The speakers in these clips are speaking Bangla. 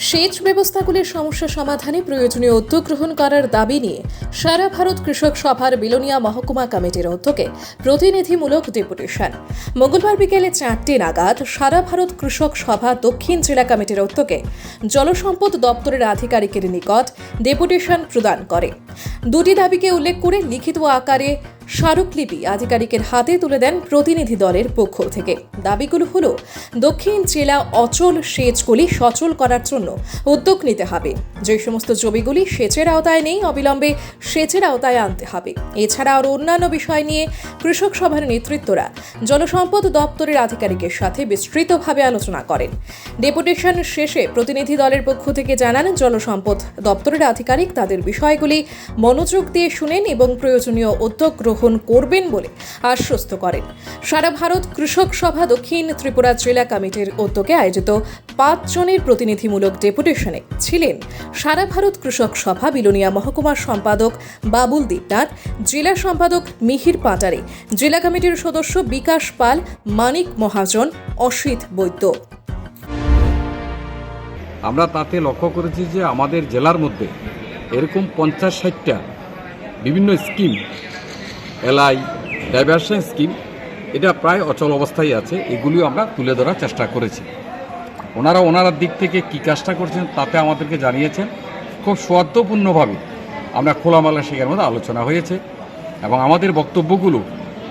সেচ ব্যবস্থাগুলির সমস্যা সমাধানে প্রয়োজনীয় উদ্যোগ গ্রহণ করার দাবি নিয়ে সারা ভারত কৃষক সভার বিলোনিয়া মহকুমা কমিটির উদ্যোগে প্রতিনিধিমূলক ডেপুটেশন। মঙ্গলবার বিকেলে 4টে নাগাদ সারা ভারত কৃষক সভা দক্ষিণ জেলা কমিটির উদ্যোগে জলসম্পদ দপ্তরের আধিকারিকের নিকট ডেপুটেশন প্রদান করে। দুটি দাবিকে উল্লেখ করে লিখিত আকারে স্মারকলিপি আধিকারিকের হাতে তুলে দেন প্রতিনিধি দলের পক্ষ থেকে। দাবিগুলো হলো, দক্ষিণ জেলা অচল সেচগুলি সচল করার জন্য উদ্যোগ নিতে হবে, যে সমস্ত জমিগুলি সেচের আওতায় নেই অবিলম্বে সেচের আওতায় আনতে হবে। এছাড়া আরও অন্যান্য বিষয় নিয়ে কৃষক সভার নেতৃত্বরা জলসম্পদ দপ্তরের আধিকারিকের সাথে বিস্তৃতভাবে আলোচনা করেন। ডেপুটেশন শেষে প্রতিনিধি দলের পক্ষ থেকে জানান, জলসম্পদ দপ্তরের আধিকারিক তাদের বিষয়গুলি মনোযোগ দিয়ে শুনেন এবং প্রয়োজনীয় উদ্যোগ গ্রহণ করবেন বলে আশ্বস্ত করেন। সারা ভারত কৃষক সভা দক্ষিণ ত্রিপুরা জেলা কমিটির উদ্যোগে আয়োজিত 5 জনের প্রতিনিধিমূলক ডেপুটেশনে ছিলেন সারা ভারত কৃষক সভা বিলোনিয়া মহকুমার সম্পাদক বাবুল দেবনাথ, জেলা সম্পাদক মিহির পাটারি, জেলা কমিটির সদস্য বিকাশ পাল, মানিক মহাজন, অসিত বৈদ্য। আমরা তাতে লক্ষ্য করেছি যে আমাদের জেলার মধ্যে এরকম 50-60টা বিভিন্ন স্কিম, এলআই ডাইভার্সন স্কিম, এটা প্রায় অচল অবস্থায় আছে। এগুলিও আমরা তুলে ধরার চেষ্টা করেছি। ওনারা দিক থেকে কী কাজটা করছেন তাতে আমাদেরকে জানিয়েছেন। খুব সৌহার্দ্যপূর্ণভাবে আমরা খোলামেলা সেখানের মধ্যে আলোচনা হয়েছে এবং আমাদের বক্তব্যগুলো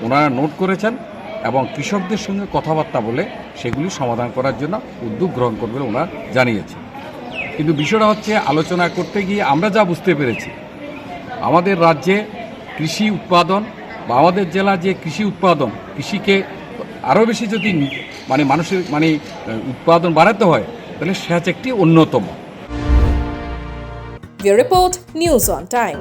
ওনারা নোট করেছেন এবং কৃষকদের সঙ্গে কথাবার্তা বলে সেগুলি সমাধান করার জন্য উদ্যোগ গ্রহণ করবে ওনারা জানিয়েছে। কিন্তু বিষয়টা হচ্ছে, আলোচনা করতে গিয়ে আমরা যা বুঝতে পেরেছি, আমাদের রাজ্যে কৃষি উৎপাদন বা আমাদের জেলা যে কৃষি উৎপাদন, কৃষিকে আরও বেশি যদি মানুষের উৎপাদন বাড়াতে হয়, তাহলে সেচ একটি অন্যতম। Report news on time.